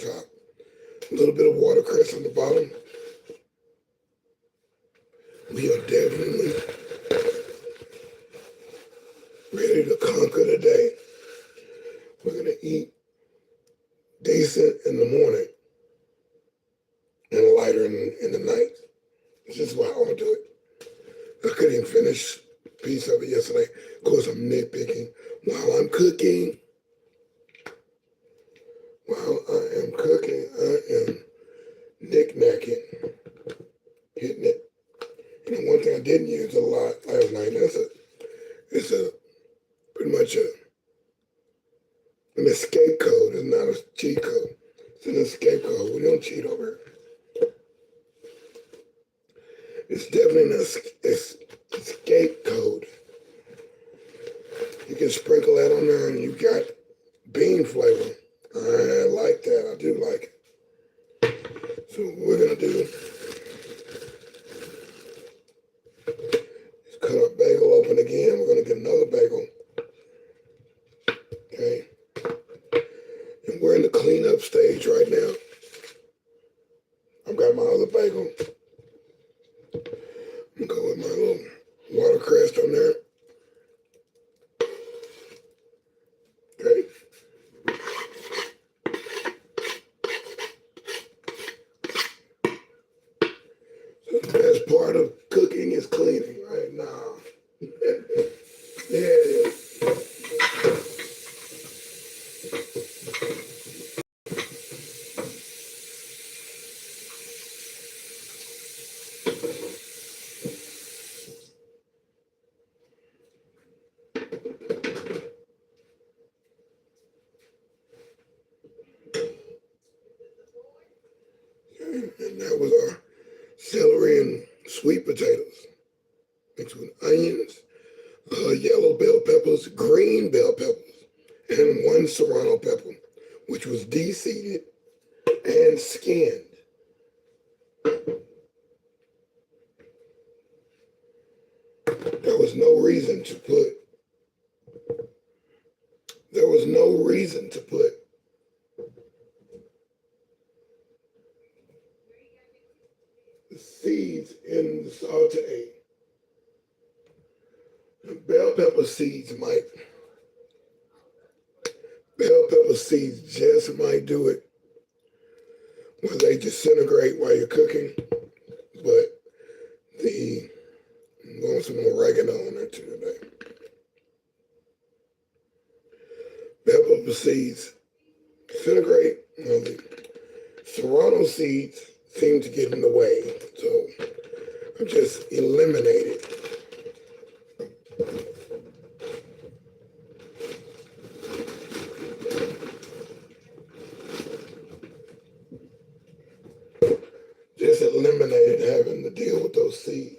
top. A little bit of watercress on the bottom. We are definitely ready to conquer the day. We're going to eat decent in the morning and lighter in the night. This is how I want to do it. I couldn't even finish a piece of it yesterday. Of course, I'm nitpicking. While I'm cooking, I am knick-knacking, hitting it. And one thing I didn't use a lot last night, it's pretty much an escape code. It's not a cheat code. It's an escape code. We don't cheat over here. It's definitely an escape code. You can sprinkle that on there and you got bean flavor. I like that. I do like it. So what we're going to do is cut our bagel open again. We're going to get another bagel. Okay. And we're in the cleanup stage right now. I've got my other bagel. I'm going to go with my little watercress on there. Okay. So the best part of cooking is cleaning right now. Yeah, it is. And that was our celery and sweet potatoes mixed with onions, yellow bell peppers, green bell peppers, and one serrano pepper, which was deseeded and skinned. There was no reason to put the seeds in the saute. The bell pepper seeds just might do it where they disintegrate while you're cooking, but I'm going some oregano on there too today. Bell pepper seeds disintegrate. The serrano seeds seem to get in the way, so I just eliminated. Just eliminated having to deal with those seeds.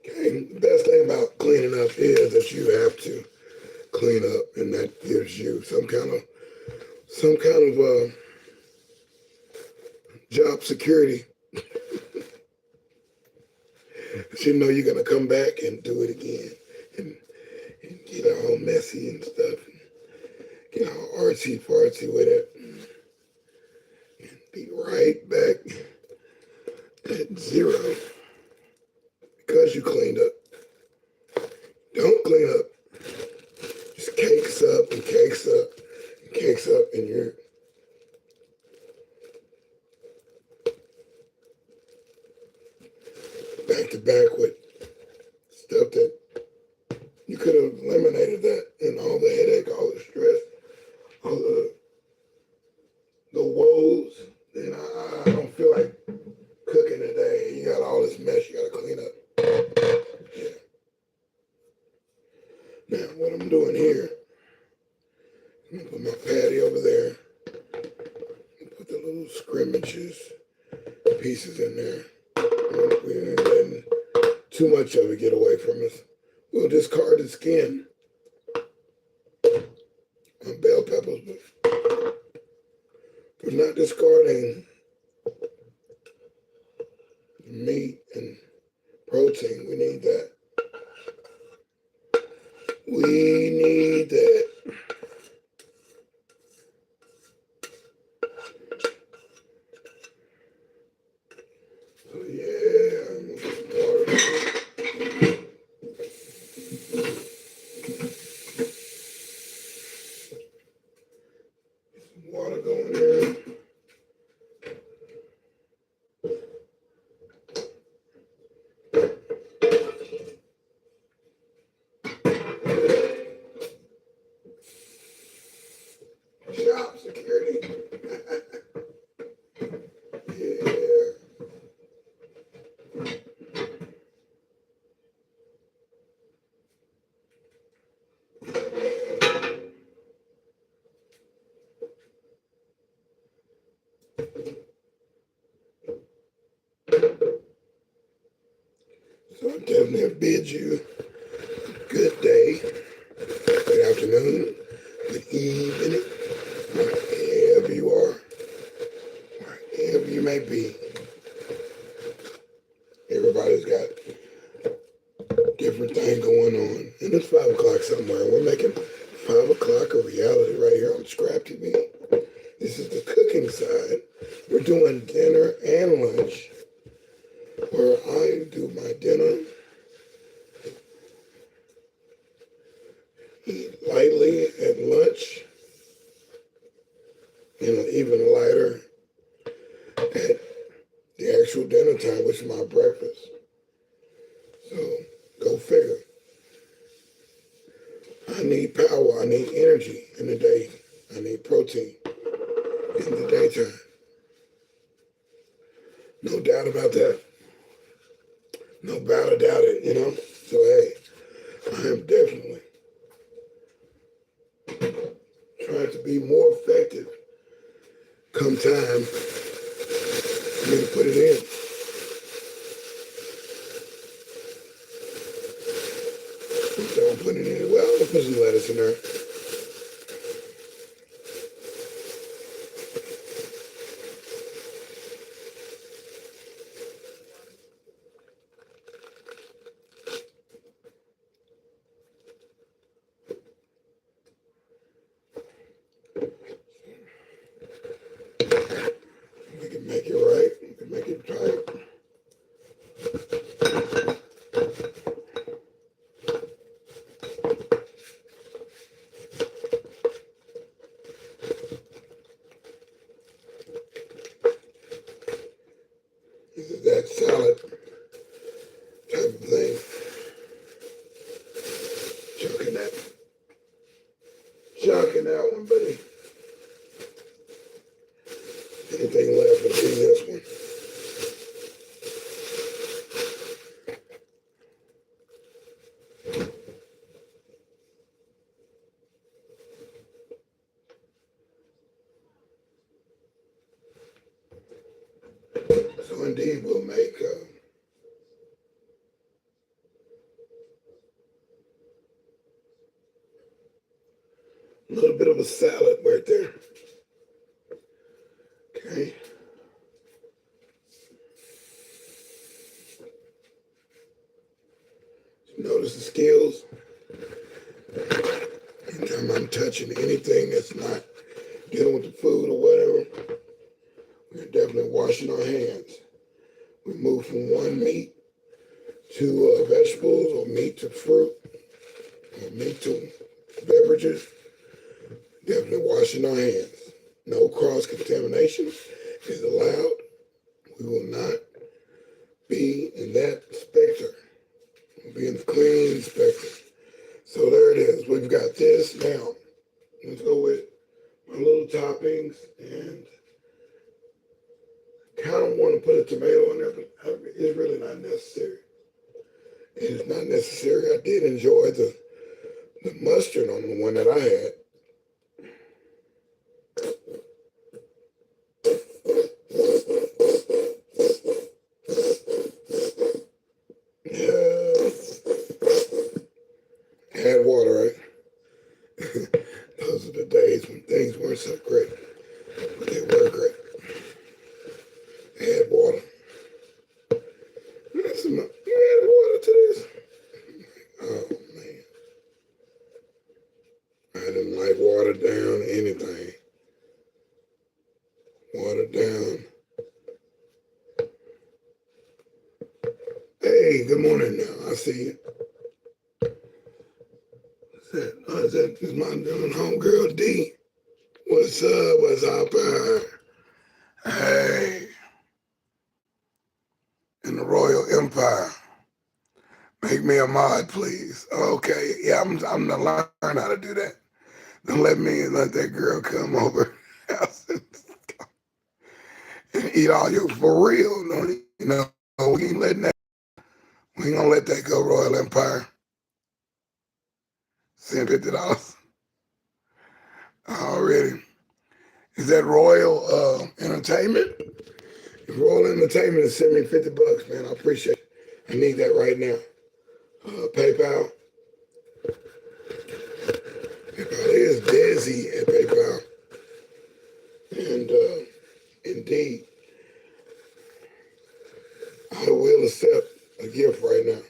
Okay, the best thing about cleaning up is that you have to clean up, and that gives you some kind of job security. You know you're gonna come back and do it again, and get all messy and stuff, and get all artsy fartsy with it, and be right back at zero because you cleaned up. Don't clean up. Just cakes up and cakes up and cakes up, and you're back to back with stuff that you could have eliminated that, and all the headache, all the stress, all the woes. And I don't feel like cooking today. You got all this mess you got to clean up. Yeah. Now, what I'm doing here, I'm going to put my patty over there. Put the little scrimmages, pieces in there. We ain't letting too much of it get away from us. We'll discard the skin on bell peppers, but we're not discarding meat and protein. We need that. We need definitely bid you good day, good afternoon, good evening, wherever you are, wherever you may be. Everybody's got different thing going on. And it's 5 o'clock somewhere. We're making 5 o'clock a reality right here on Scrap TV. This is the cooking side. We're doing dinner and lunch, where I do my dinner, eat lightly at lunch, and even lighter at the actual dinner time, which is my breakfast. So go figure. I need power. I need energy in the day. I need protein in the daytime. No doubt about that. No doubt about it, you know? So, hey, I am definitely trying to be more effective come time for me to put it in. So I'm putting it in. Well, I'm going to put some lettuce in there. We can make it right. We can make it tight. This is that salad type of thing. Chucking that one, buddy. Anything left will be this one. So indeed, we'll make a little bit of a salad right there. Okay. Notice the skills. Anytime I'm touching anything that's not dealing with the food or whatever, we're definitely washing our hands. We move from one meat to vegetables, or meat to fruit, or meat to beverages. Definitely washing our hands. No cross-contamination is allowed. We will not be in that spectrum. We'll be in the clean spectrum. So there it is. We've got this now. Let's go with my little toppings, and kind of want to put a tomato in there, but it's really not necessary. It is not necessary. I did enjoy the mustard on the one that I had. Add water, right? Those are the days when things weren't so great, but they were great. Add water. You add water to this? Oh, man. I didn't like water down anything. Water down. Hey, good morning now. I see you. Is my homegirl D? What's up? What's up? Hey. In the Royal Empire. Make me a mod, please. Okay. Yeah, I'm gonna learn how to do that. Don't let that girl come over and eat all your for real. You know, we ain't letting that. We ain't gonna let that go, Royal Empire. Send $50 already. Is that Royal Entertainment? If Royal Entertainment is sending me $50, man, I appreciate it. I need that right now. PayPal. PayPal is deSz'e at PayPal. And indeed, I will accept a gift right now.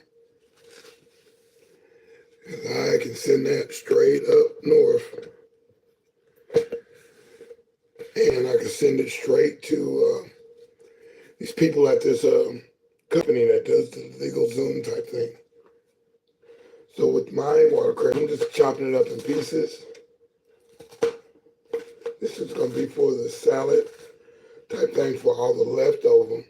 I can send that straight up north. And I can send it straight to these people at this company that does the legal Zoom type thing. So with my watercress, I'm just chopping it up in pieces. This is going to be for the salad type thing for all the leftover.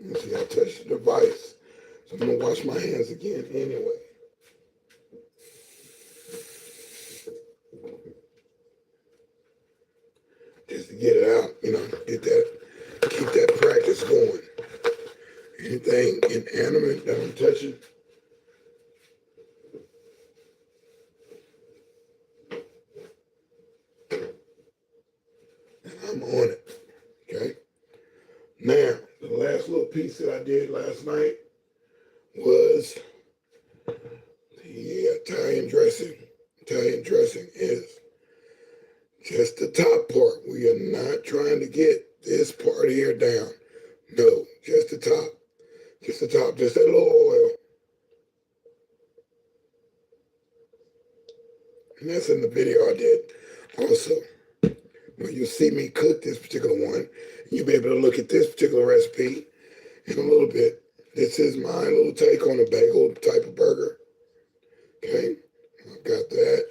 You see, I touched the device, so I'm going to wash my hands again anyway. Just to get it out, keep that practice going. Anything inanimate that I'm touching, I'm on it, okay? Now, the last little piece that I did last night was the Italian dressing. Italian dressing is just the top part. We are not trying to get this part here down. No, just the top. Just the top, just that little oil. And that's in the video I did also. When you see me cook this particular one, you'll be able to look at this particular recipe in a little bit. This is my little take on a bagel type of burger. Okay, I've got that.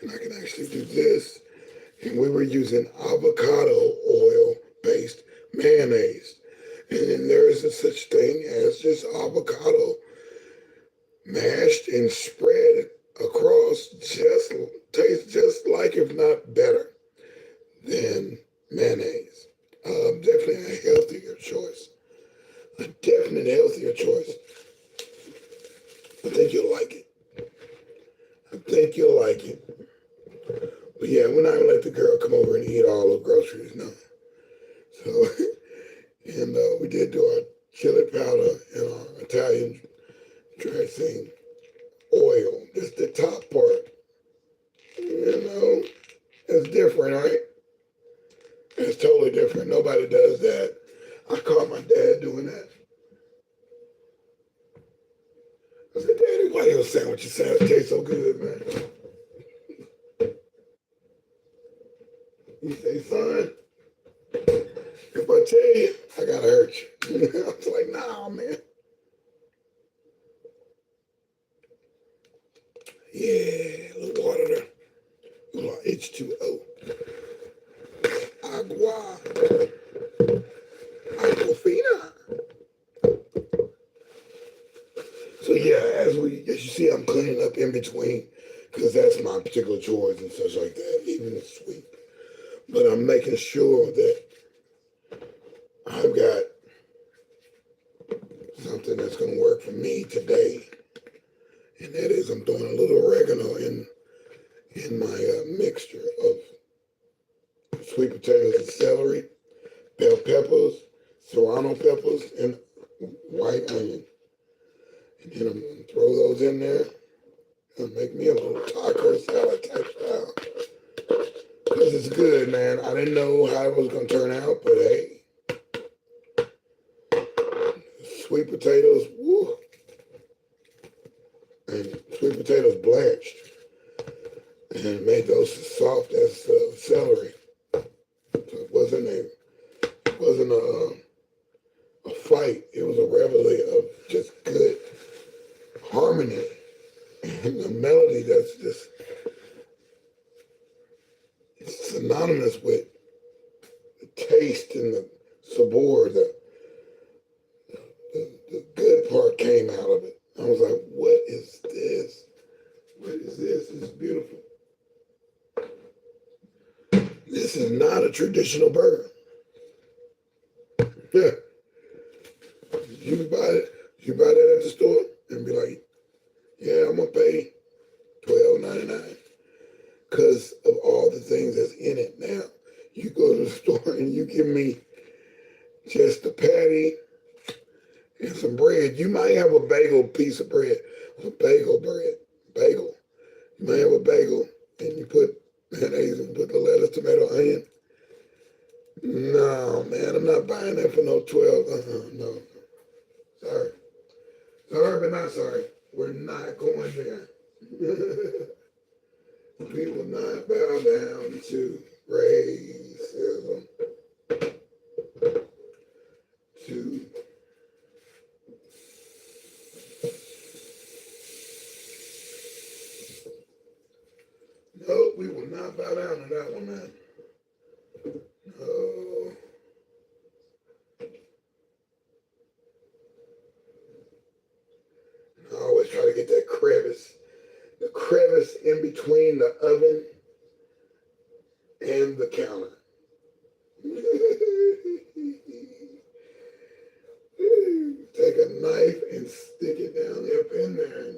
And I can actually do this. And we were using avocado oil-based mayonnaise. And then there is a such thing as just avocado mashed and spread across, just tastes just like, if not better, than mayonnaise. Definitely a healthier choice. A definite healthier choice. I think you'll like it. I think you'll like it. But yeah, we're not gonna let the girl come over and eat all the groceries, no. So, and we did do our chili powder and our Italian dressing oil. Just the top part. It's different, right? It's totally different. Nobody does that. I caught my dad doing that. I said, Daddy, why your sandwiches taste so good, man? He say, son, if I tell you, I gotta hurt you. I was like, nah, man. Yeah, a little water there. A little H2O. Agua. Aquafina. So yeah, as you see, I'm cleaning up in between because that's my particular chores and such like that, even the sweep. But I'm making sure that I've got something that's going to work for me today. And that is I'm throwing a little oregano in my mixture of sweet potatoes and celery, bell peppers, serrano peppers, and white onion. And then I'm going to throw those in there and make me a little taco salad type style. Because it's good, man. I didn't know how it was going to turn out, but hey. Sweet potatoes, woo. And sweet potatoes blanched. And made those as soft as celery. So it wasn't a fight. It was a reveille of just good harmony. And a melody that's just it's synonymous with the taste and the sabor, the good part came out of it. I was like, what is this? What is this? It's beautiful. This is not a traditional burger. Yeah. You buy that at the store and be like, yeah, I'm gonna pay $12.99 because of all the things that's in it. Now, you go to the store and you give me some bread. You might have a bagel piece of bread, a bagel bread, bagel. You might have a bagel and you put mayonnaise and put the lettuce, tomato, onion. No, man, I'm not buying that for no 12. No. Sorry. Sorry, but not sorry. We're not going there. We will not bow down to racism. No, we will not bow down to that one, man. No. I always try to get that crevice. The crevice in between the oven and the counter. Take a knife and stick it down up in there and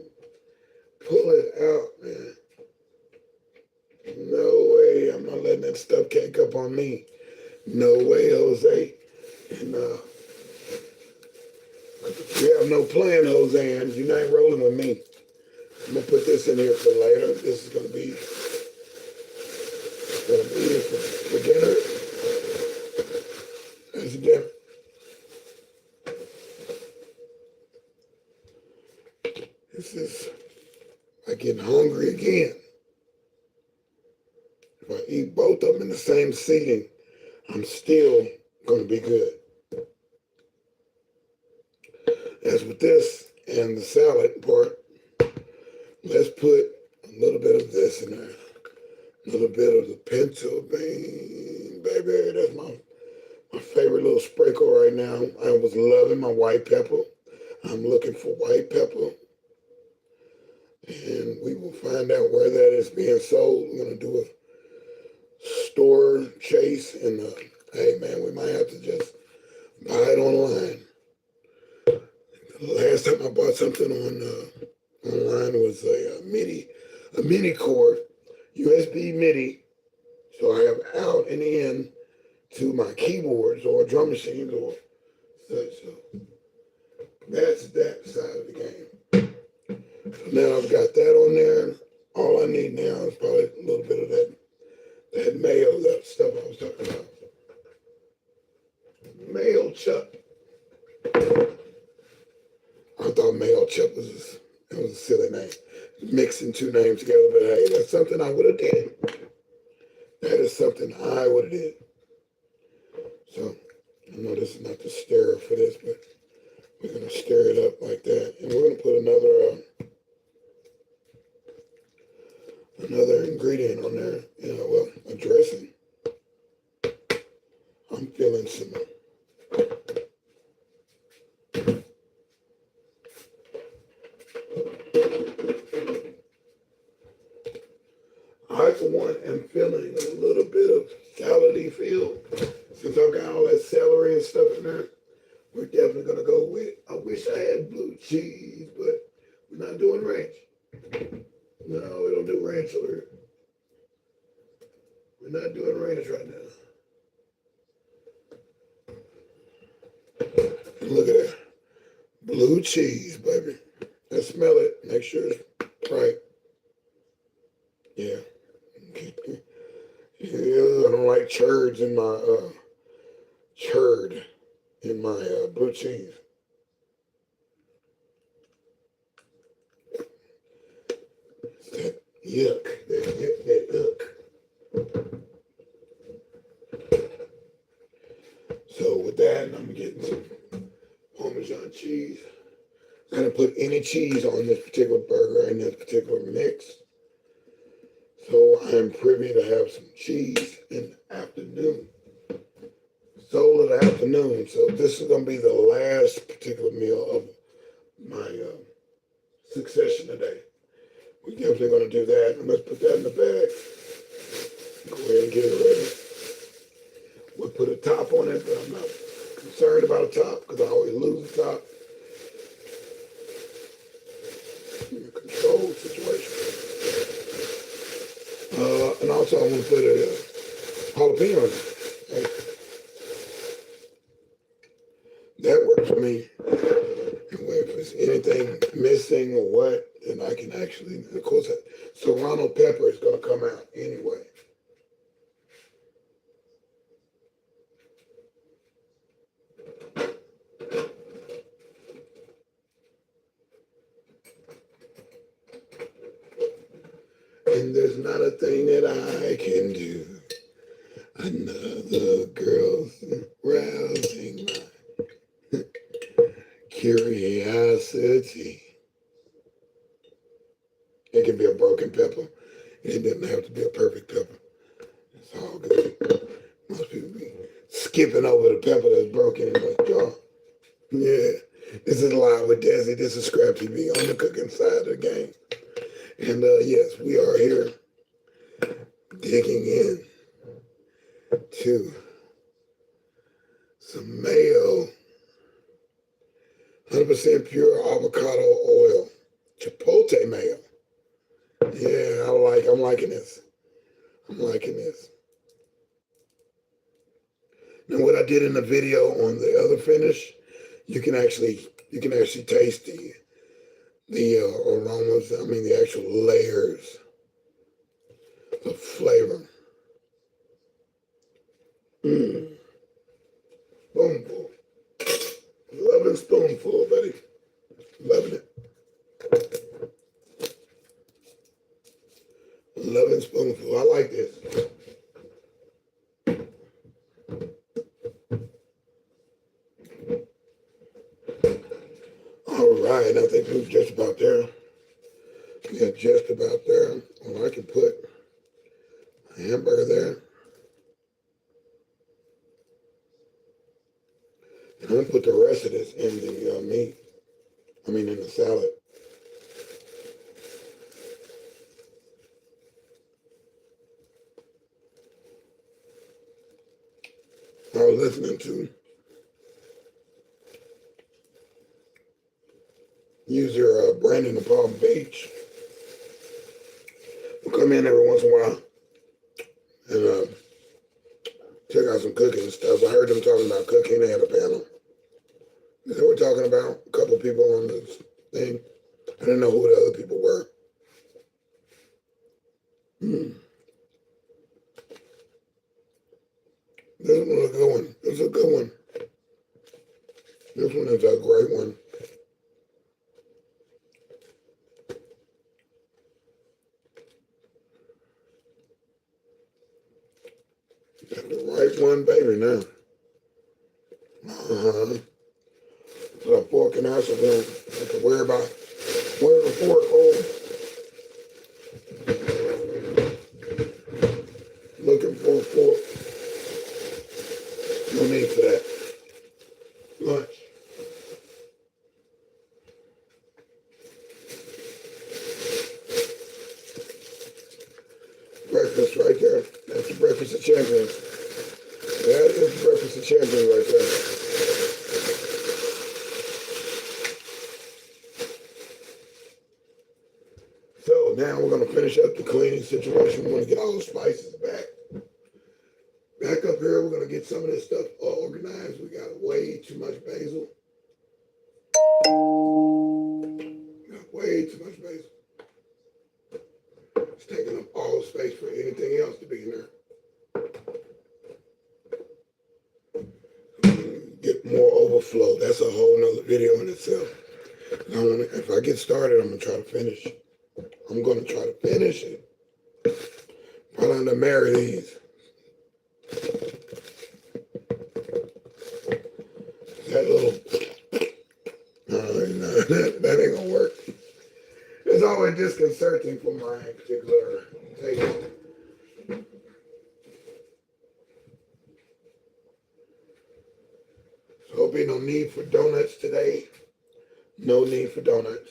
pull it out, man. No way, I'm not letting that stuff cake up on me. No way, Jose. And you have no plan, Jose, and you're not rolling with me. I'm gonna put this in here for later. This is gonna be for dinner. That's dinner. This is like getting hungry again. If I eat both of them in the same seating, I'm still gonna be good. As with this and the salad part, let's put a little bit of this in there. A little bit of the pinto bean, baby. That's my favorite little sprinkle right now. I was loving my white pepper. I'm looking for white pepper. And we will find out where that is being sold. We're going to do a store chase. And hey, man, we might have to just buy it online. The last time I bought something online was a MIDI cord, USB MIDI. So I have out and in to my keyboards or drum machines or such. So that's that side of the game. So now I've got that on there. All I need now is probably a little bit of that mayo, that stuff I was talking about. Mayo chuck. I thought mayo chuck was a silly name. Mixing two names together, but hey, that's something I would have did. That is something I would have did. So I know this is not the stirrer for this, but we're gonna stir it up like that, and we're gonna put another ingredient on there. Well, a dressing. I'm feeling some. I, for one, am feeling a little bit of salady feel. Since I've got all that celery and stuff in there, we're definitely going to go with, I wish I had blue cheese, but we're not doing ranch. No, we don't do ranch over here. We're not doing ranch right now. Look at that. Blue cheese, baby. Let's smell it. Make sure it's right. Yeah. Yeah, I don't like churd in my blue cheese. That yuck. That yuck. So with that, I'm getting some Parmesan cheese. I didn't put any cheese on this particular burger in this particular mix. So I am privy to have some cheese in the afternoon. Soul of the afternoon. So this is going to be the last particular meal of my succession today. We're definitely going to do that. And let's put that in the bag. Go ahead and get it ready. We'll put a top on it, but I'm not concerned about a top because I always lose the top. In a controlled situation. And also I want to put a jalapeno in it. That works for me. there's anything missing or what, then I can actually, of course, serrano pepper is going to come out anyway. And there's not a thing that I can do. Another girl's rousing my curiosity. It can be a broken pepper. It doesn't have to be a perfect pepper. It's all good. Most people be skipping over the pepper that's broken in their jaw. Yeah. This is Live with deSz'e. This is Scrap TV on the cooking side of the game. And yes, we are here digging in to some mayo, 100% pure avocado oil, chipotle mayo. Yeah, I'm liking this. I'm liking this. Now, what I did in the video on the other finish, you can actually taste the aromas. I mean, the actual layers of flavor. Spoonful. Loving spoonful, buddy. Loving it. Loving spoonful. I like this. All right, I think we're just about there. Yeah, just about there. Well, I can put a hamburger there. And I'm going to put the rest of this in the meat. I mean, in the salad. I was listening to user Brandon of Palm Beach. We'll come in every once in a while and check out some cooking stuff. I heard them talking about cooking. They had a panel. They were talking about a couple of people on this thing. I didn't know who the other people were. This one is a good one. This is a good one. This one is a great one. Got the right one, baby, now. Put a fork in there so we don't have to worry about where the fork goes. Looking for a fork. No need for that. Lunch. Breakfast right there. That's the breakfast of champions. That is the breakfast of champions right there. So now we're going to finish up the cleaning situation. We're going to get all the spices back. Back up here, we're going to get some of this stuff organized. We got way too much basil. Got way too much basil. It's taking up all the space for anything else to be in there. Get more overflow. That's a whole nother video in itself. If I get started, I'm going to try to finish. I'm going to try to finish it. Probably going to marry these. That little, no, that ain't gonna work. It's always disconcerting for my particular taste. So hope ain't no need for donuts today. No need for donuts.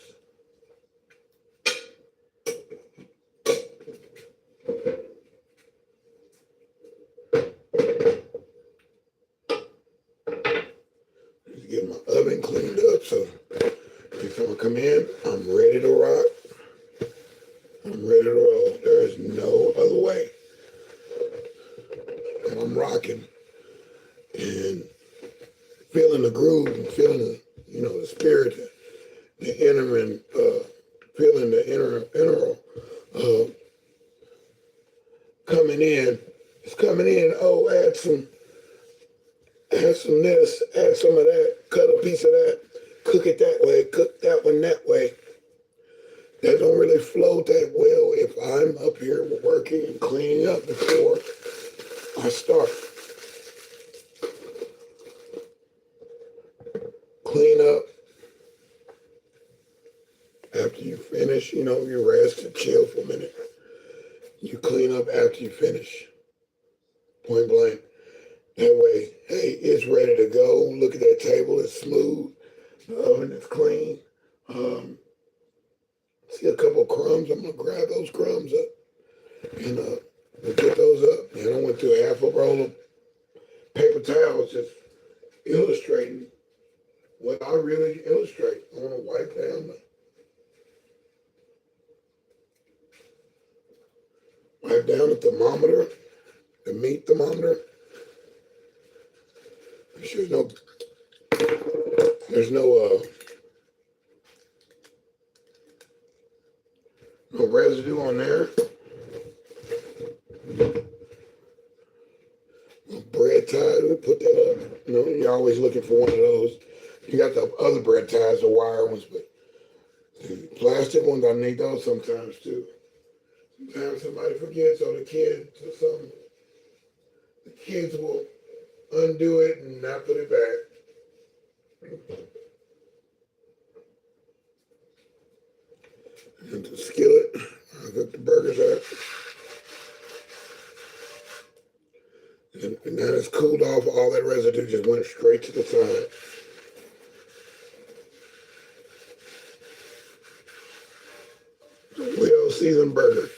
Get my oven cleaned up so if I come in, I'm ready to rock. I'm ready to roll. There is no other way. And I'm rocking and feeling the groove and feeling the, the spirit the interim, feeling the internal coming in. It's coming in. Oh, add some this, add some of that, cut a piece of that, cook it that way, cook that one that way. That don't really flow that well if I'm up here working and cleaning up before I start. Clean up after you finish, you rest and chill for a minute. You clean up after you finish. Point blank. That way, hey, it's ready to go. Look at that table, it's smooth. The oven is clean. See a couple crumbs, I'm gonna grab those crumbs up and get those up. And I went through half a roll of paper towels just illustrating what I really illustrate. I wanna wipe down the thermometer, the meat thermometer. Make sure there's no residue on there. Bread ties, we put that up. You're always looking for one of those. You got the other bread ties, the wire ones, but the plastic ones, I need those sometimes too. Sometimes somebody forgets or the kids will undo it and not put it back. And the skillet, I cook the burgers up. And then it's cooled off, all that residue just went straight to the side. Well-seasoned burger.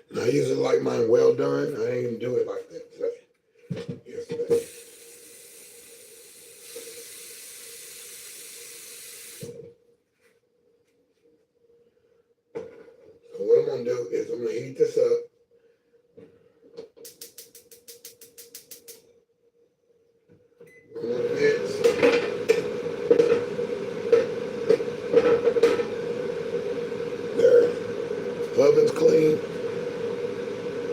And I usually like mine well done. I ain't even do it like that today. Yesterday. So what I'm gonna do is I'm gonna heat this up. I'm gonna mix. There. Oven's clean.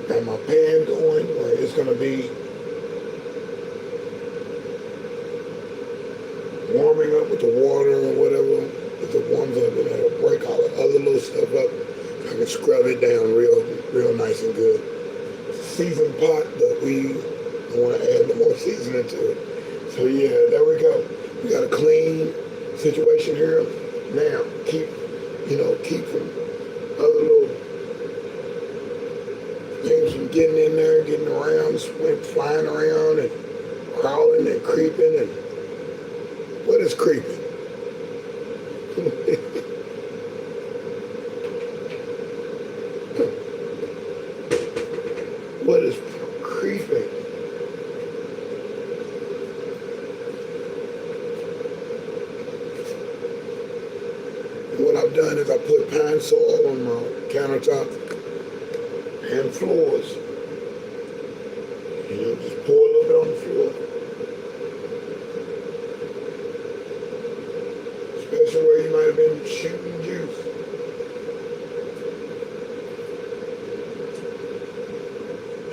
Got my pan going where it's gonna be warming up with the water or whatever. If it warms up, and it'll break all the other little stuff up. I can scrub it down real nice and good. It's a seasoned pot, but I want to add more seasoning to it. So yeah, there we go. We got a clean situation here. Now, keep from other little things from getting in there, getting around, flying around and crawling and creeping. And what is creeping? What is creeping? And what I've done is I put pine soil on my countertop and floors. Just pour a little bit on the floor. Especially where you might have been shooting juice.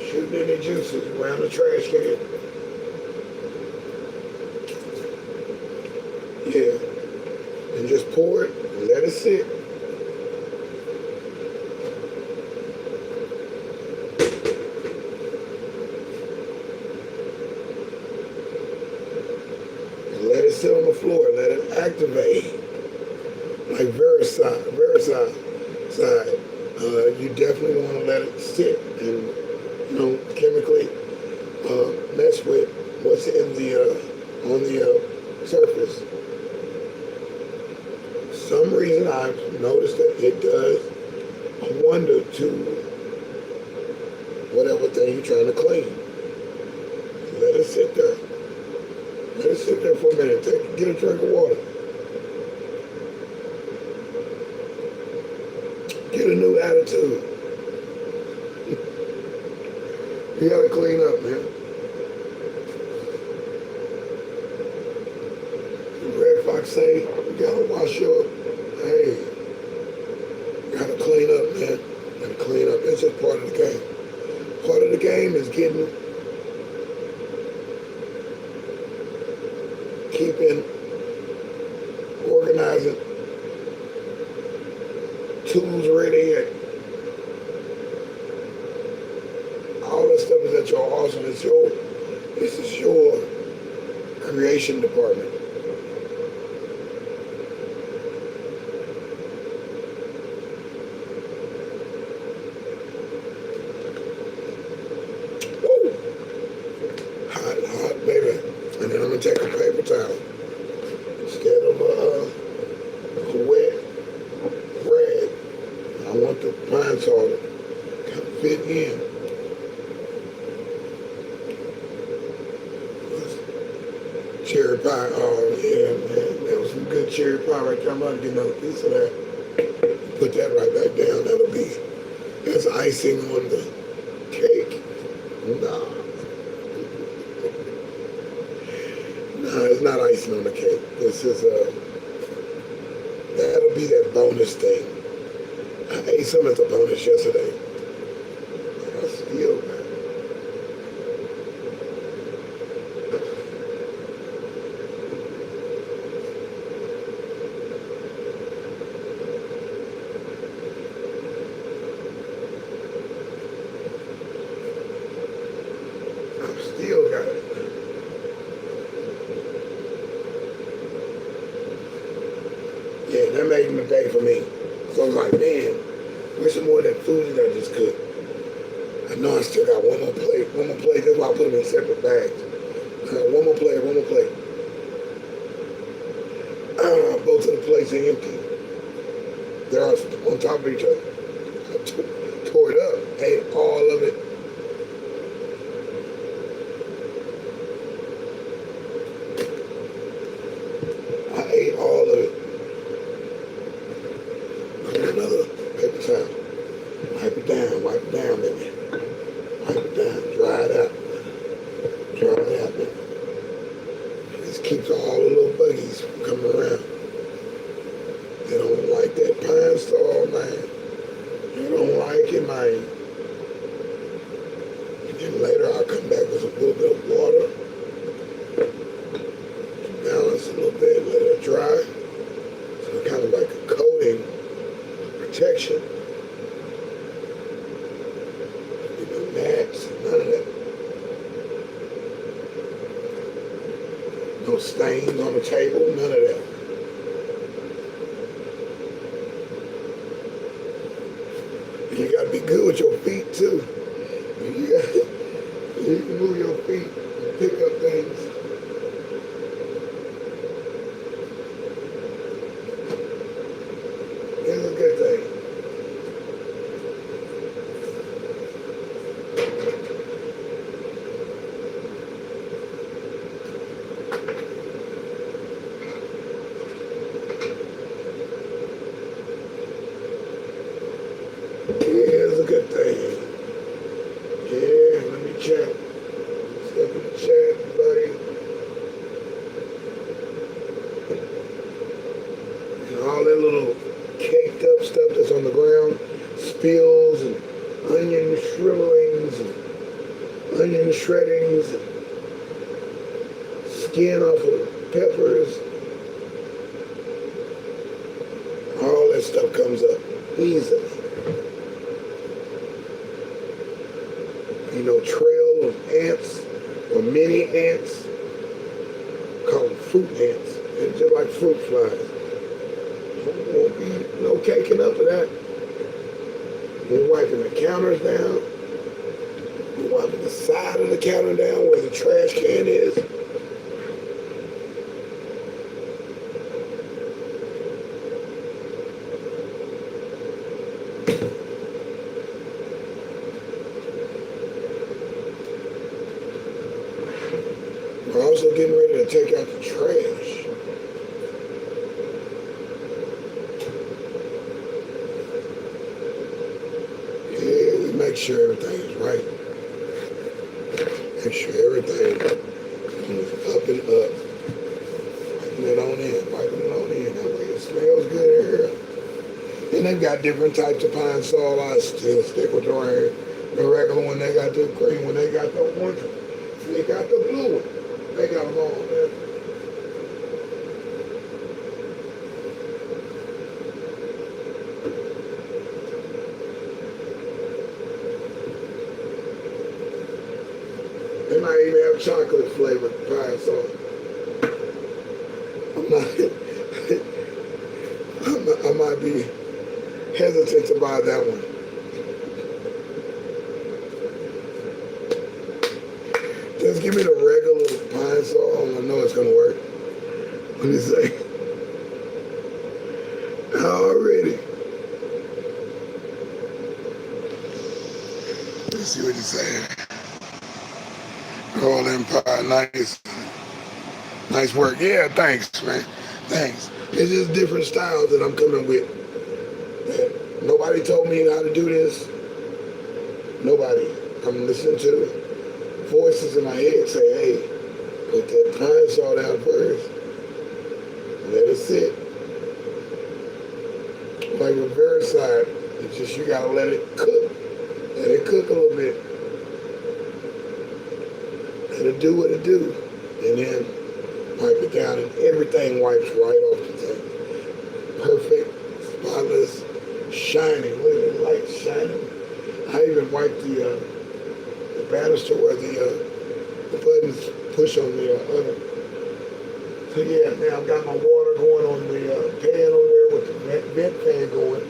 Shooting any juices around the trash can. Yeah. And just pour it and let it sit. And let it sit on the floor. Let it activate. Like Vericide side. You definitely want to let it sit and chemically mess with what's in on the surface. Some reason I've noticed that it does a wonder to whatever thing you're trying to clean. Let it sit there. Let it sit there for a minute. Get a drink of water. Get a new attitude. You gotta clean up, man. say you gotta wash your, hey, you gotta clean up, man. You gotta clean up. That's just part of the game. Part of the game is keeping, organizing, tools ready, and all that stuff is at your arsenal. This is your creation department. Woo! Hot, baby. And then I'm gonna take a paper towel instead of a wet rag. I want the pine saw to kind of fit in. Cherry pie, oh yeah, man. That was some good cherry pie right there. I'm about to get another piece of that. Put that right back down. That's icing on the cake. Nah. No, it's not icing on the cake. This is that'll be that bonus thing. I ate some as a bonus yesterday. I still, man. I still got it. Yeah, that made my day for me. So I was like, man, where's some more of that food that I just cooked? I know I still got one more plate. That's why I put them in separate bags. One more plate. Both of the plates are empty. They're on top of each other. I tore it up, ate all of it. I ate all of it. Another paper towel. Wipe it down, baby. Wipe it down, dry it out, baby. This keeps all the little buggies from coming around. They don't like that pine saw, man. They don't like it, man. And later I'll come back with a little bit of water. Balance a little bit, let it dry. So kind of like a coating. Protection. No mats, none of that. No stains on the table, none of that. And you gotta be good with your feet too. You can move your feet and pick up things. It's a good thing. Yeah, it's a good thing. Yeah, let me check. Step in the chat, buddy. And all that little caked up stuff that's on the ground, spills and onion shrivelings and onion shreddings and skin off of peppers. All that stuff comes up easily. You know, trail of ants or mini ants, call them fruit ants. They're just like fruit flies. Won't be no caking up of that. We're wiping the counters down. We're wiping the side of the counter down where the trash can is. We're also getting ready to take out the trash. Yeah, we make sure everything's right. Make sure everything is up and up. Wiping it on in, wiping it they've got different types of pine sol. I still stick with the regular one. They got the green one. They got the orange one. They got the blue one. They got them all, man. They might even have chocolate flavored pine sol. I might be hesitant to buy that one. Just give me the regular pine sol. I know it's gonna work. What do you say? Already. Let's see what he's saying. All Empire, nice work. Yeah, thanks, man. Thanks. It's just different styles that I'm coming with. And nobody told me how to do this. Nobody. I'm listening to voices in my head say, hey, put that pine sol down first. Let it sit. Like reverse side, it's just you gotta let it cook. Let it cook a little bit. Let it do what it do. And then wipe it down and everything wipes right off the thing. Perfect, spotless, shining. Look at the light shining. I even wiped the banister where the buttons push on the oven. So yeah, now I've got my water going on the pan over there with the vent fan going.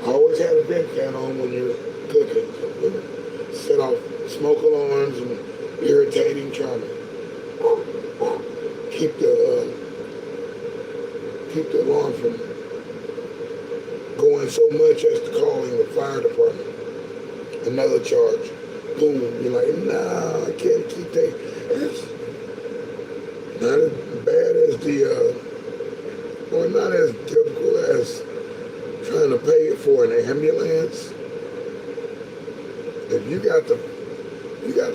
I always have a vent fan on when you're cooking. So set off smoke alarms and irritating, trying to keep the alarm from going so much as to calling the fire department. Another charge. Boom. You're like, nah, I can't keep that. It's not as bad as or not as difficult as trying to pay for an ambulance. If you got the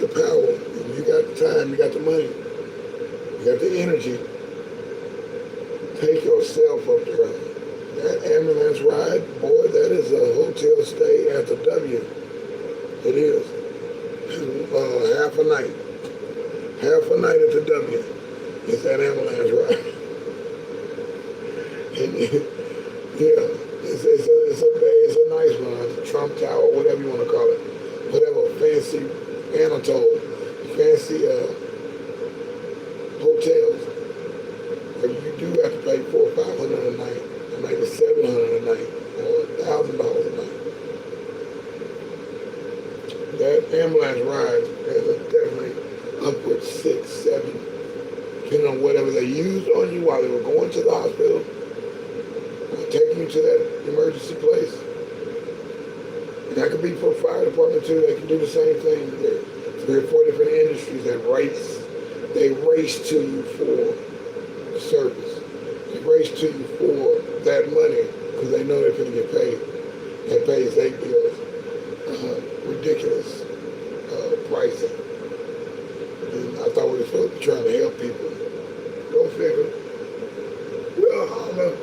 power, if you got the time, you got the money, you got the energy, take yourself up there. That ambulance ride, boy, that is a hotel stay at the W. It is. Half a night. Half a night at the W. It's that ambulance ride. And yeah, it's a nice one. Trump Tower, whatever you want to call it. Whatever fancy Anatole, fancy hotels. Where you do have to pay $400 or $500 a night, or maybe $700 a night, or $1,000 a night. That ambulance ride is definitely upwards 6, 7, depending on whatever they used on you while they were going to the hospital, or taking you to that emergency place. And that could be for fire department too. They can do the same thing. There are 3 or 4 different industries that race. They race to you for service. They race to you for that money because they know they're going to get paid. That pays their bills. Ridiculous pricing. And I thought we were supposed to be trying to help people. Go figure. Well, I don't know.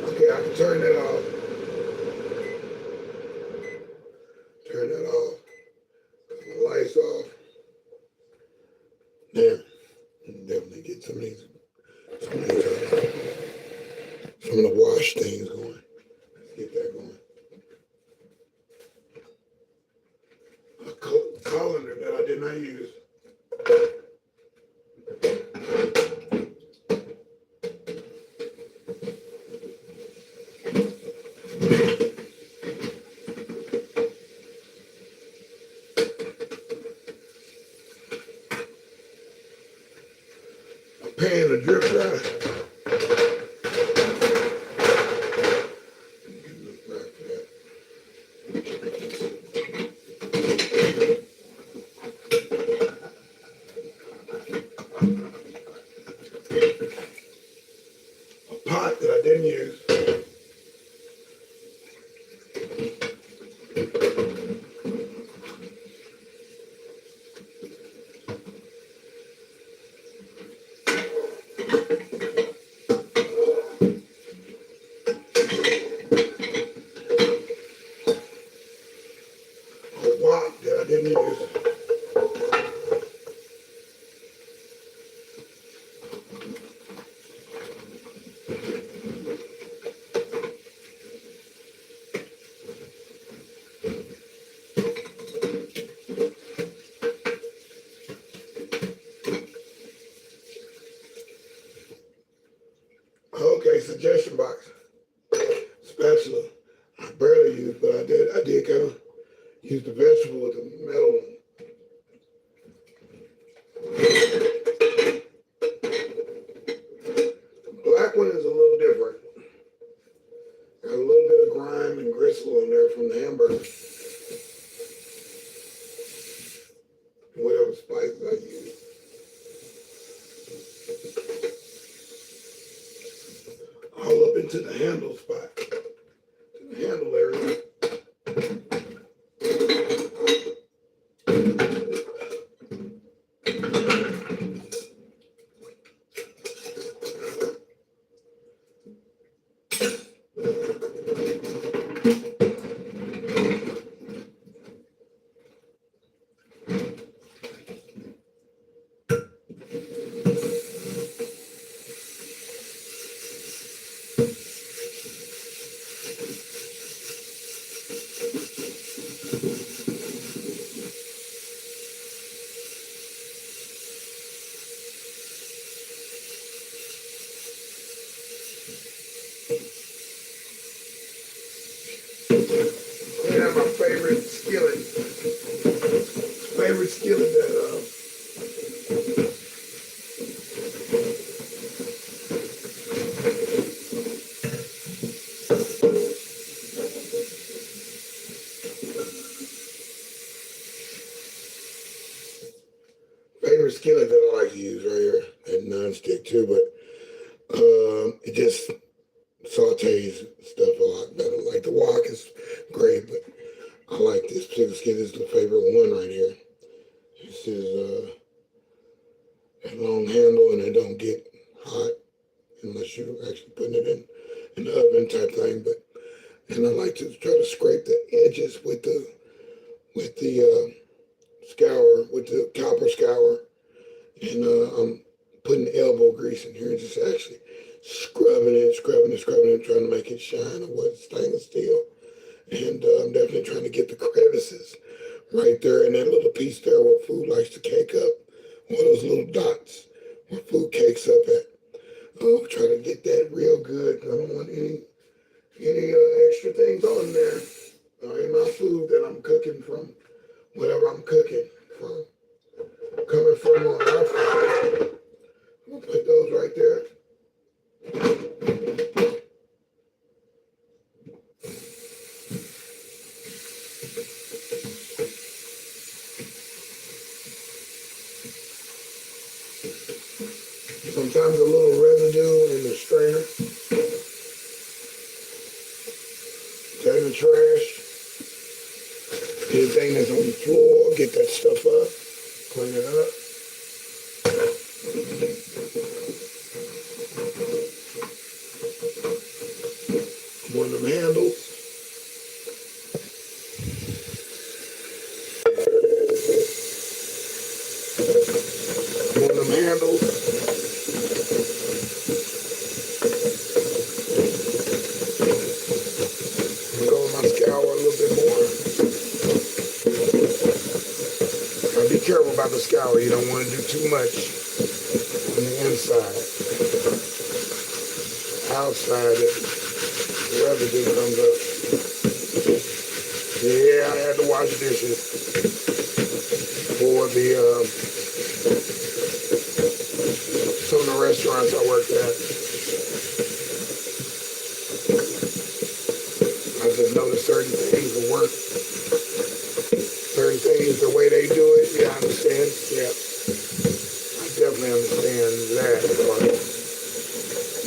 Okay, I can turn that off. Turn that off. The lights off. There. Definitely get some of the wash things going. Let's get that going. A colander that I did not use. A pan to drip dry. Pot that I didn't use. wok that I didn't use. Okay, suggestion box. Spatula. I barely use, but I did kind of use the vegetable with the metal one. Black one is a little different. Got a little bit of grime and gristle on there from the hamburger. Whatever spices I use. All up into the handle spot. To the handle area. And that's my favorite skillet. Favorite skillet that favorite skillet that I like to use right here. That non-stick too, but it just sautés stuff a lot better. Like the wok is great, but I like this particular skillet. This is the favorite one right here. This is a long handle and it don't get hot unless you're actually putting it in the oven type thing. But and I like to try to scrape the edges with the scour, with the copper scour, and I'm putting elbow grease in here and just actually scrubbing it, trying to make it shine or what, stainless steel. And I'm definitely trying to get the crevices right there in that little piece there where food likes to cake up, one of those little dots where food cakes up at. Oh, try to get that real good. I don't want any extra things on there in my food that I'm cooking from, whatever I'm cooking from, coming from on our food. I'll put those right there. Sometimes a little residue in the strainer. Take the trash. Anything that's on the floor, get that stuff up. Clean it up. One of them handles. One of them handles. Go with my scour a little bit more. Now be careful about the scour. You don't want to do too much on the inside. Outside, the residue comes up. Yeah, I had to wash dishes for some of the restaurants I worked at. I just noticed certain things will work. Certain things, the way they do it, yeah, I understand. Yeah. I definitely understand that part.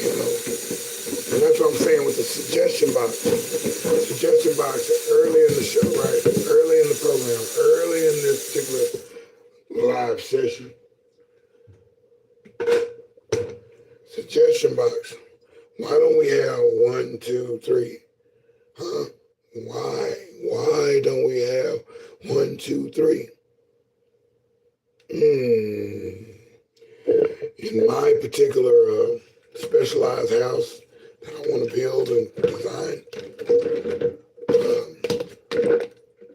You know. And that's what I'm saying with the suggestion box. Suggestion box early in the show, right? Early in the program, early in this particular live session. Suggestion box. Why don't we have 1, 2, 3? Huh? Why don't we have 1, 2, 3. In my particular specialized house that I want to build and design,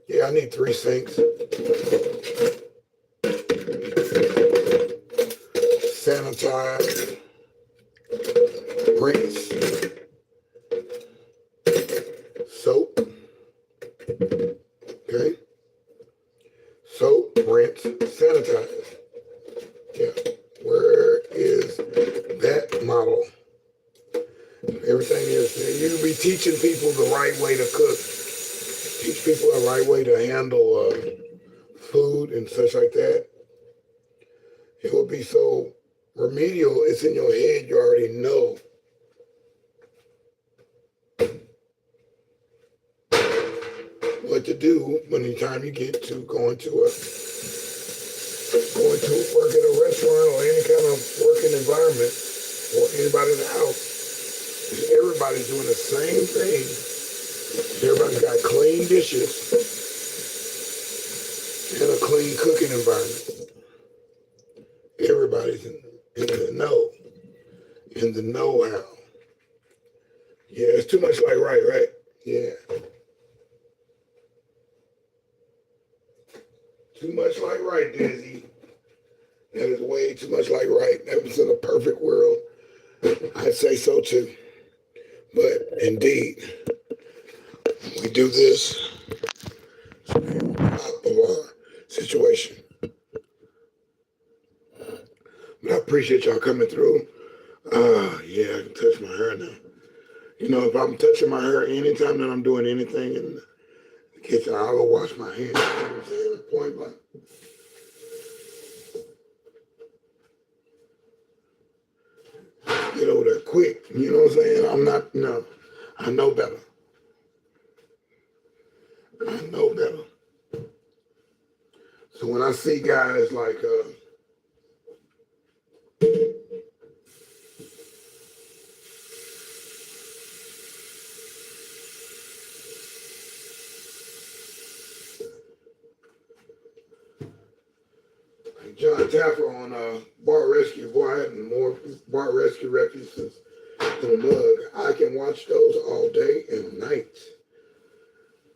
yeah, I need 3 sinks, sanitize, rinse, soap, okay? Soap, rinse, sanitize. Yeah, where is that model? Everything is, you be teaching people the right way to cook, teach people the right way to handle food and such like that. It will be so remedial, it's in your head, you already know. What to do when the time you get to going to work at a restaurant or any kind of working environment or anybody in the house. Everybody's doing the same thing. Everybody's got clean dishes and a clean cooking environment. Everybody's in the know, in the know-how. Yeah, it's too much like right? Yeah. Too much like right, deSz'e. That is way too much like right. That was in a perfect world. I'd say so too. But indeed, we do this on top of our situation. But I appreciate y'all coming through. Yeah, I can touch my hair now. You know, if I'm touching my hair anytime that I'm doing anything in the kitchen, I'll go wash my hands. You know what I'm saying? Point blank. Get over there quick. You know what I'm saying? No. I know better. I know better. So when I see guys like, John Taffer on Bar Rescue, boy, I had more Bar Rescue references than a mug. I can watch those all day and night.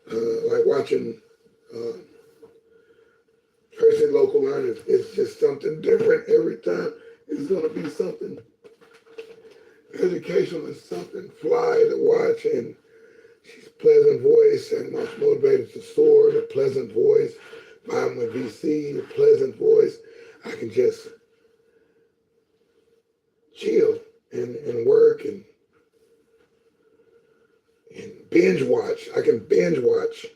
Like watching Tracy Local Learning. It's just something different every time. It's going to be something educational and something fly to watch. And she's pleasant voice and much motivated to soar. The pleasant voice. Mine with VC, the pleasant voice. I can just chill and work and binge watch. I can binge watch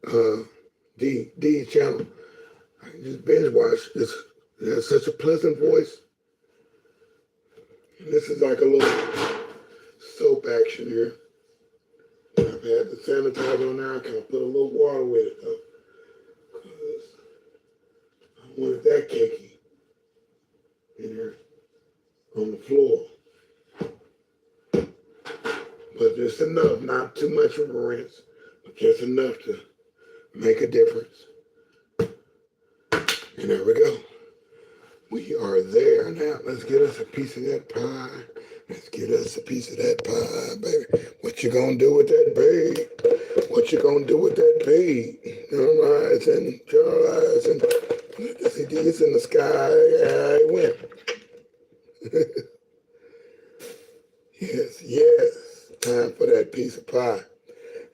deSz'e channel. I can just binge watch. It has such a pleasant voice. And this is like a little soap action here. I've had the sanitizer on there. I kind of put a little water with it though. Because I don't want it that cakey in here on the floor. But just enough, not too much of a rinse, but just enough to make a difference. And there we go. We are there now. Let's get us a piece of that pie. Let's get us a piece of that pie, baby. What you gonna do with that babe? What you gonna do with that babe? Rise and rise and it's in the sky. I went. Yes. Time for that piece of pie.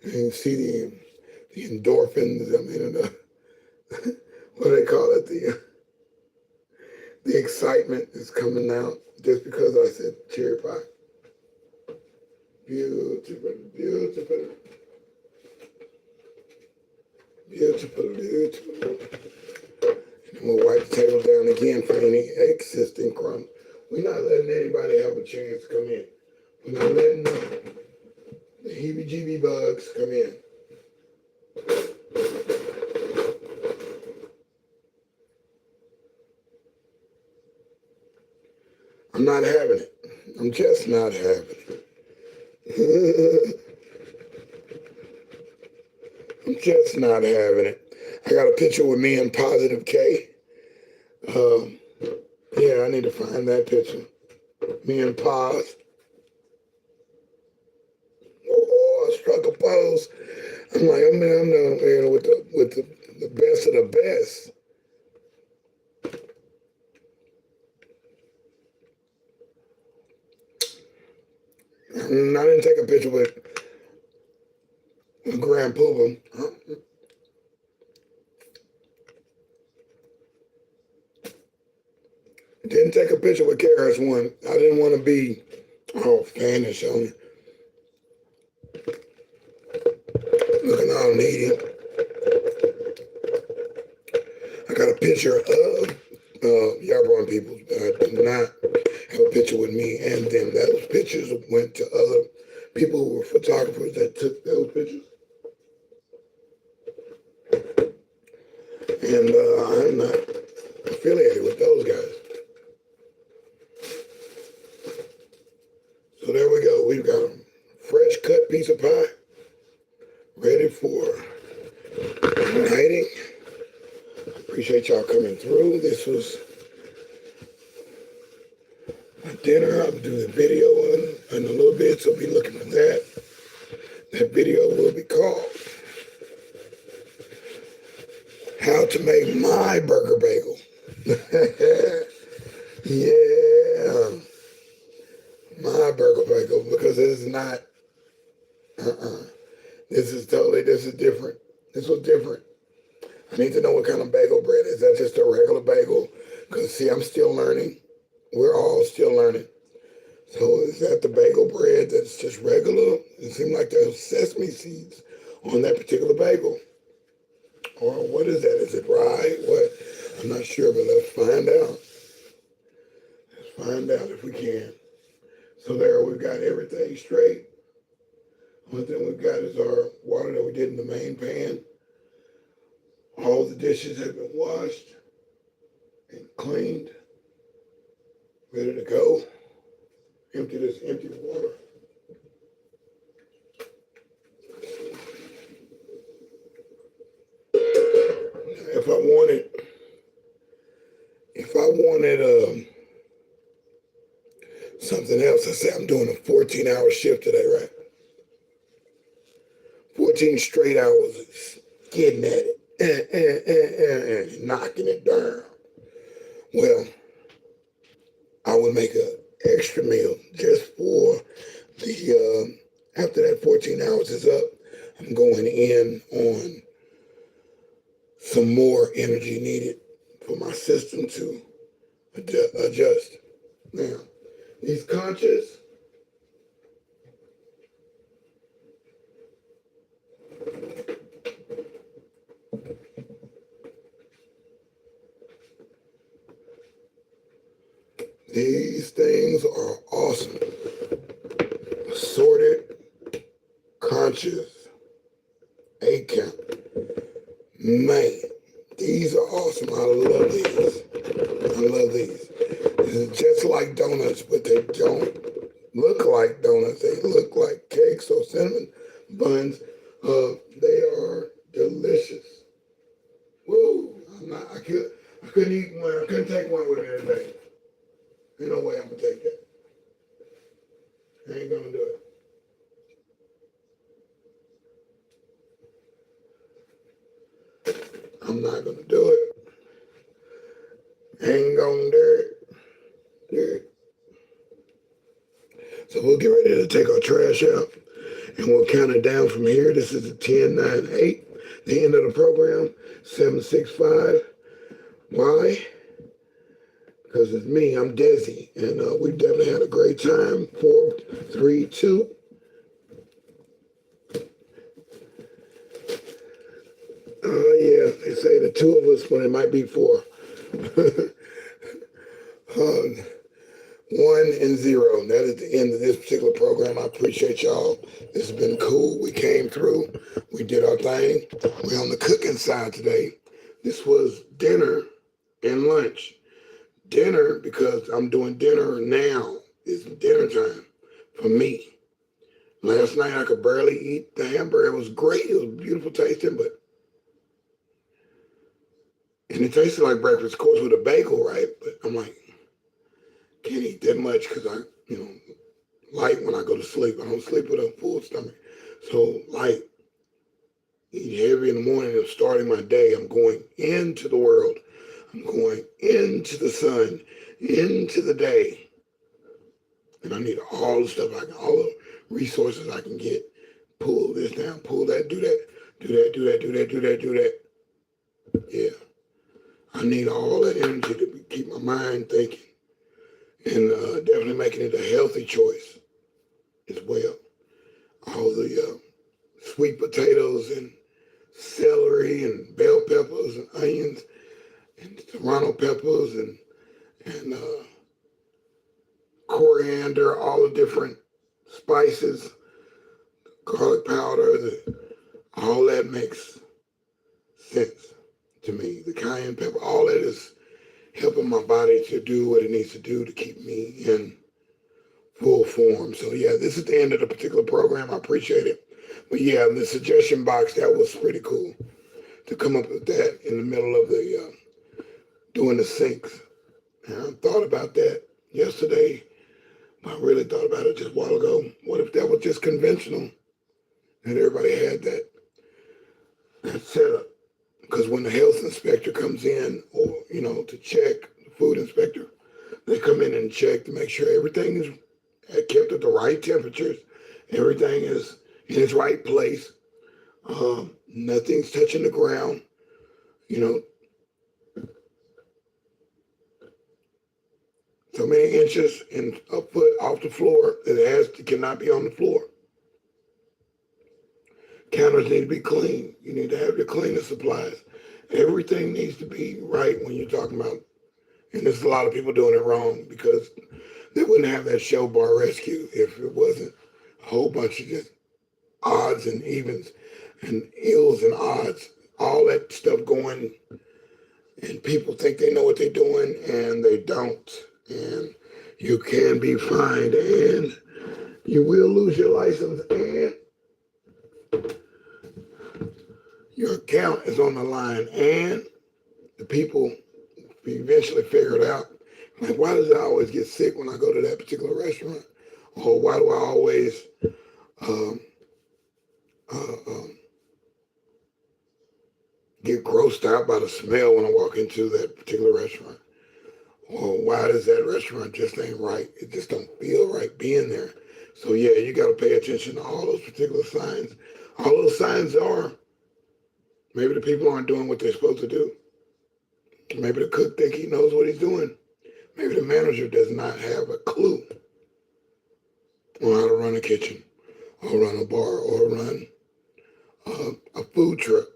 And you see the endorphins. I mean, what do they call it? The excitement is coming out just because I said cherry pie. Beautiful, beautiful, beautiful, beautiful. And we'll wipe the table down again for any existing crumbs. We're not letting anybody have a chance to come in. We're not letting the heebie-jeebie bugs come in. I'm not having it. I'm just not having it. I'm just not having it. I got a picture with me and Positive K. Yeah, I need to find that picture. Me and Pos. Oh, I struck a pose. I'm like, I'm down there with the best of the best. I didn't take a picture with Grand Poobah. Didn't take a picture with Karis one. I didn't want to be all fanish on it. Looking all needy. I got a picture of Yarborough people. I did not have a picture with me and them. Those pictures went to other people who were photographers that took those pictures. And I'm not affiliated with those guys. So there we go. We've got a fresh cut piece of pie ready for igniting. Appreciate y'all coming through. This was my dinner. I'll do the video in a little bit, so be looking for that. That video will be called How to Make My Burger Bagel. Yeah, my burger bagel, because this is not, this is different. This was different. I need to know what kind of bagel bread. Is that just a regular bagel? Because, see, I'm still learning. We're all still learning. So is that the bagel bread that's just regular? It seemed like there's sesame seeds on that particular bagel. Or what is that? Is it rye? What? I'm not sure, but let's find out. Let's find out if we can. So there, we've got everything straight. One thing we've got is our water that we did in the main pan. All the dishes have been washed and cleaned, ready to go. Empty this empty water. If I wanted something else, I say I'm doing a 14-hour shift today, right? 14 straight hours getting at it and knocking it down. Well, I would make an extra meal just for the, after that 14 hours is up, I'm going in on some more energy needed for my system to adjust. Now, these conchas, these things are awesome. Assorted conchas, 8 count. Man, these are awesome. I love these. I love these. This is just like donuts, but they don't look like donuts. They look like cakes or cinnamon buns. They are delicious. Woo! I couldn't eat one. I couldn't take one with me today. Ain't no way I'm gonna take that. I ain't gonna do it. I'm not gonna do it. Ain't gonna do it. So we'll get ready to take our trash out and we'll count it down from here. This is the 10, 9, 8, the end of the program, 7, 6, 5. Why? Because it's me, I'm deSz'e, and we definitely had a great time. 4, 3, 2. Yeah, they say the two of us when it might be 4. 1 and 0. That is the end of this particular program. I appreciate y'all. This has been cool. We came through. We did our thing. We're on the cooking side today. This was dinner and lunch. Dinner, because I'm doing dinner now. It's dinner time for me. Last night I could barely eat the hamburger. It was great. It was beautiful tasting, and it tasted like breakfast, of course, with a bagel, right? But I'm like, can't eat that much because I, light when I go to sleep. I don't sleep with a full stomach. So light, eat heavy in the morning and starting my day. I'm going into the world. I'm going into the sun, into the day. And I need all the stuff all the resources I can get. Pull this down, pull that, do that, do that, do that, do that, do that, do that. Yeah. I need all that energy to keep my mind thinking and definitely making it a healthy choice as well. All the sweet potatoes and celery and bell peppers and onions and serrano peppers and coriander, all the different spices, garlic powder, all that makes sense to me. The cayenne pepper, all that is helping my body to do what it needs to do to keep me in full form. So yeah, this is the end of the particular program. I appreciate it. But yeah, the suggestion box, that was pretty cool to come up with that in the middle of the doing the sinks. And I thought about that yesterday. I really thought about it just a while ago. What if that was just conventional and everybody had that setup? Because when the health inspector comes in, or to check, the food inspector, they come in and check to make sure everything is kept at the right temperatures, everything is in its right place, nothing's touching the ground, you know, so many inches and a foot off the floor that cannot be on the floor. Counters need to be clean. You need to have your cleaning supplies. Everything needs to be right when you're talking about, and there's a lot of people doing it wrong because they wouldn't have that show Bar Rescue if it wasn't a whole bunch of just odds and evens and ills and odds, all that stuff going, and people think they know what they're doing and they don't. And you can be fined and you will lose your license and your account is on the line, and the people eventually figure it out. Like, why does I always get sick when I go to that particular restaurant? Or why do I always um, get grossed out by the smell when I walk into that particular restaurant? Or why does that restaurant just ain't right? It just don't feel right being there. So yeah, you got to pay attention to all those particular signs. All those signs are, maybe the people aren't doing what they're supposed to do. Maybe the cook think he knows what he's doing. Maybe the manager does not have a clue on how to run a kitchen or run a bar or run a food truck.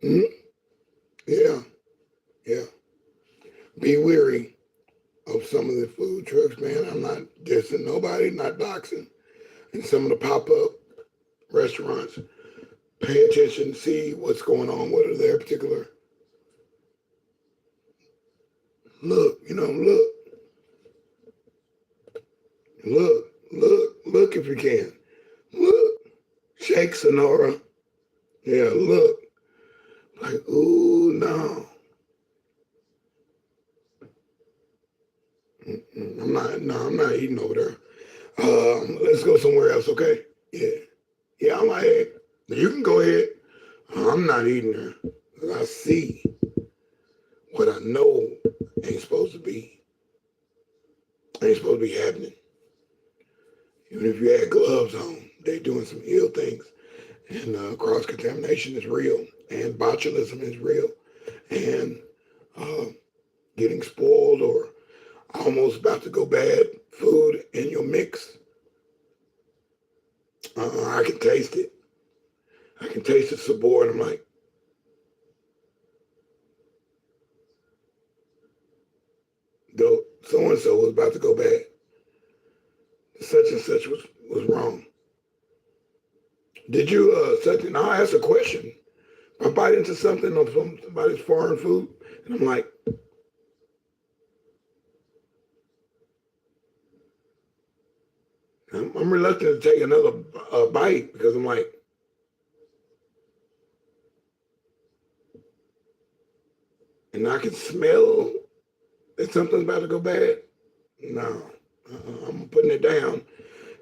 Hmm? Yeah, yeah. Be weary of some of the food trucks, man. I'm not dissing nobody, not doxing. And some of the pop-up restaurants, pay attention, see what's going on, what are their particular, look, look if you can. Look, shake Sonora. Yeah, look. Like, ooh, no. I'm not eating over there. Let's go somewhere else, okay? Yeah. Yeah, I'm like, you can go ahead. I'm not eating there. I see what I know ain't supposed to be. Ain't supposed to be happening. Even if you had gloves on, they doing some ill things. And cross-contamination is real. And botulism is real. And uh, getting spoiled or almost about to go bad food in your mix. I can taste it. I can taste the sabor, and I'm like, though so and so was about to go bad. Such and such was wrong. Did you such? And I'll ask a question. If I bite into something of somebody's foreign food, and I'm like, I'm reluctant to take another bite because I'm like, and I can smell that something's about to go bad. No, I'm putting it down.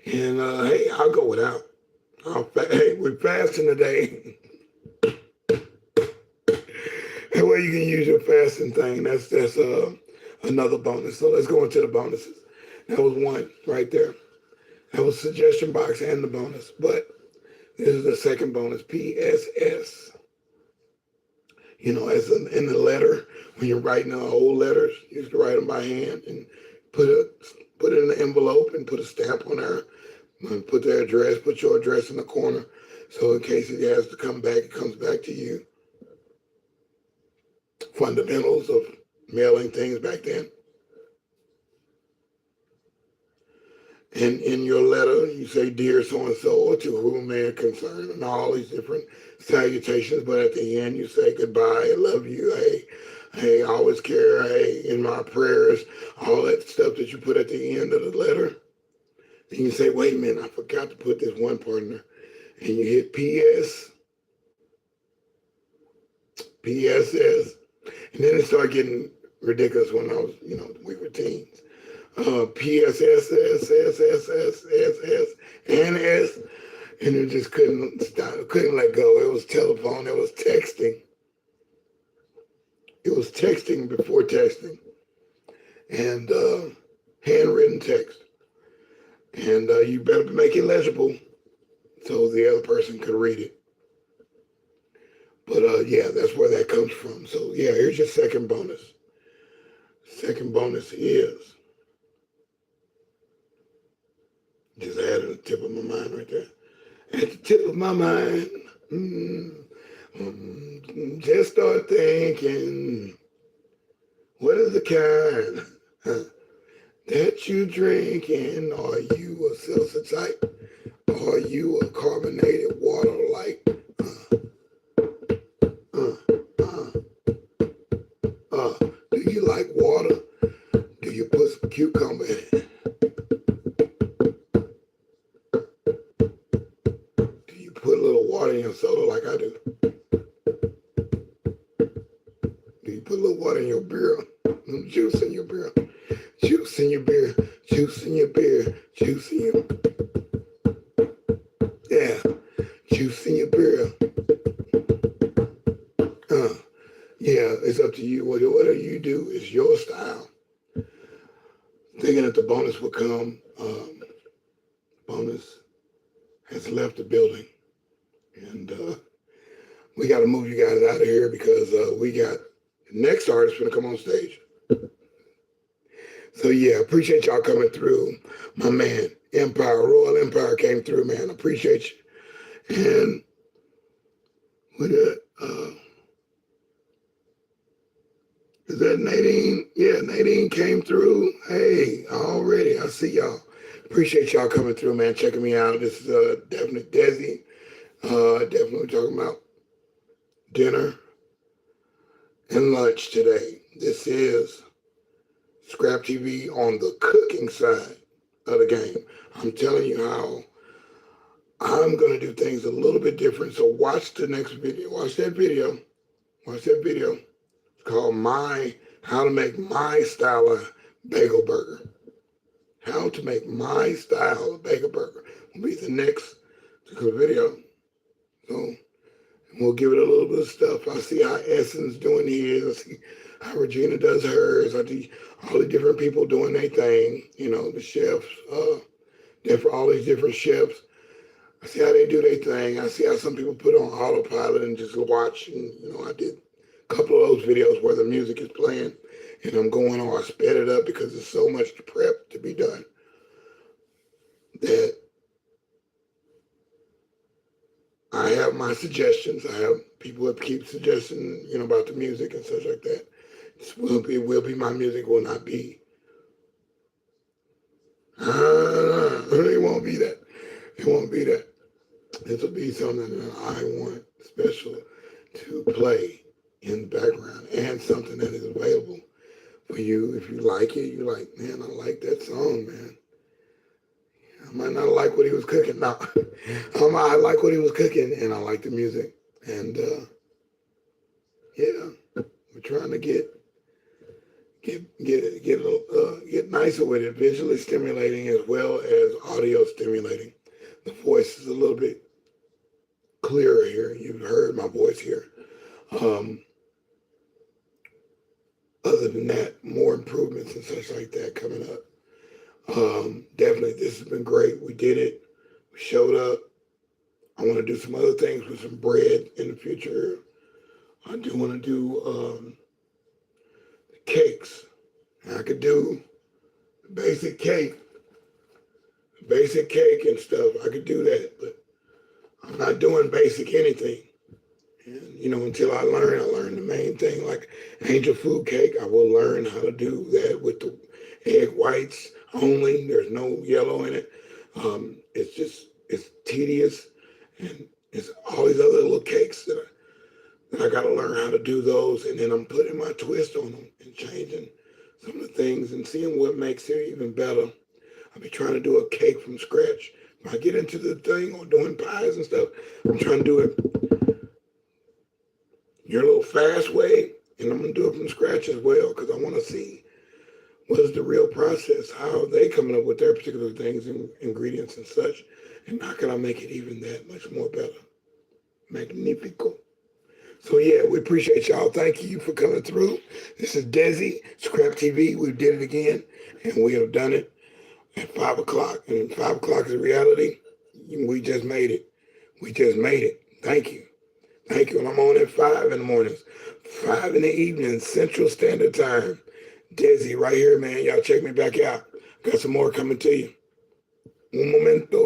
And hey, I'll go without. Hey, we're fasting today. That way you can use your fasting thing. That's another bonus. So let's go into the bonuses. That was one right there. That was suggestion box and the bonus. But this is the second bonus, PSS. You know, as in the letter, when you're writing old letters, you used to write them by hand and put it in the envelope and put a stamp on there. And put their address, put your address in the corner. So in case it has to come back, it comes back to you. Fundamentals of mailing things back then. And in your letter, you say, dear so-and-so, or to whom may it concern, and all these different salutations. But at the end, you say, goodbye, I love you, hey, I always care, hey, in my prayers, all that stuff that you put at the end of the letter. And you say, wait a minute, I forgot to put this one part in there. And you hit PSS. And then it started getting ridiculous when I was, we were teens. PSS, and S, and it just couldn't stop, couldn't let go. It was telephone, it was texting. It was texting before texting, and handwritten text. And you better make it legible so the other person could read it. But yeah, that's where that comes from. So yeah, here's your second bonus. Second bonus is, just added the tip of my mind right there. At the tip of my mind, just start thinking, what is the kind that you drinking? Are you a seltzer type? Are you a carbonated water like? Do you like water? Do you put some cucumber in it? Do you put a little water in your soda like I do? Do you put a little water in your beer? Some juice in your beer? Juice in your beer? Juice in your beer? Juice in your... Yeah, juice in your beer. Yeah, it's up to you. Whatever you do is your style. Thinking that the bonus will come. Bonus has left the building. And we got to move you guys out of here because we got the next artist going to come on stage. So yeah, appreciate y'all coming through. My man, Empire, Royal Empire came through, man. Appreciate you. And with it, is that Nadine? Yeah, Nadine came through. Hey, already. I see y'all. Appreciate y'all coming through, man. Checking me out. This is definitely deSz'e. Definitely talking about dinner and lunch today. This is Scrap TV on the cooking side of the game. I'm telling you how I'm going to do things a little bit different. So watch the next video. Watch that video. Watch that video. It's called How to Make My Style of Bagel Burger. How to make my style of bagel burger will be the next video. So we'll give it a little bit of stuff. I see how Essence doing his. I see how Regina does hers. I see all the different people doing their thing. The chefs, all these different chefs. I see how they do their thing. I see how some people put on autopilot and just watch. And, I did a couple of those videos where the music is playing and I'm going on, I sped it up because there's so much prep to be done that I have my suggestions. I have people that keep suggesting, about the music and such like that. This will be my music, will not be. It won't be that. It won't be that. This will be something that I want special to play in the background and something that is available for you. If you like it, you're like, man, I like that song, man. might not like what he was cooking. No, I like what he was cooking, and I like the music. And yeah, we're trying to get nicer with it, visually stimulating as well as audio stimulating. The voice is a little bit clearer here. You've heard my voice here. Other than that, more improvements and such like that coming up. Definitely, this has been great. We did it. We showed up. I want to do some other things with some bread in the future. I do want to do cakes. I could do basic cake, and stuff. I could do that, but I'm not doing basic anything. And, until I learn the main thing, like angel food cake, I will learn how to do that with the egg whites only. There's no yellow in it. It's tedious, and it's all these other little cakes that I got to learn how to do those, and then I'm putting my twist on them and changing some of the things and seeing what makes it even better. I'll be trying to do a cake from scratch. When I get into the thing or doing pies and stuff, I'm trying to do it your little fast way, and I'm going to do it from scratch as well because I want to see what is the real process, how are they coming up with their particular things and ingredients and such, and how can I make it even that much more better. Magnifico. So yeah, we appreciate y'all. Thank you for coming through. This is deSz'e, Scrap TV. We did it again, and we have done it at 5 o'clock. And 5 o'clock is reality. We just made it. We just made it. Thank you. Thank you. And I'm on at 5 in the mornings, 5 in the evening, Central Standard Time. deSz'e right here, man. Y'all check me back out. Got some more coming to you. Un momento.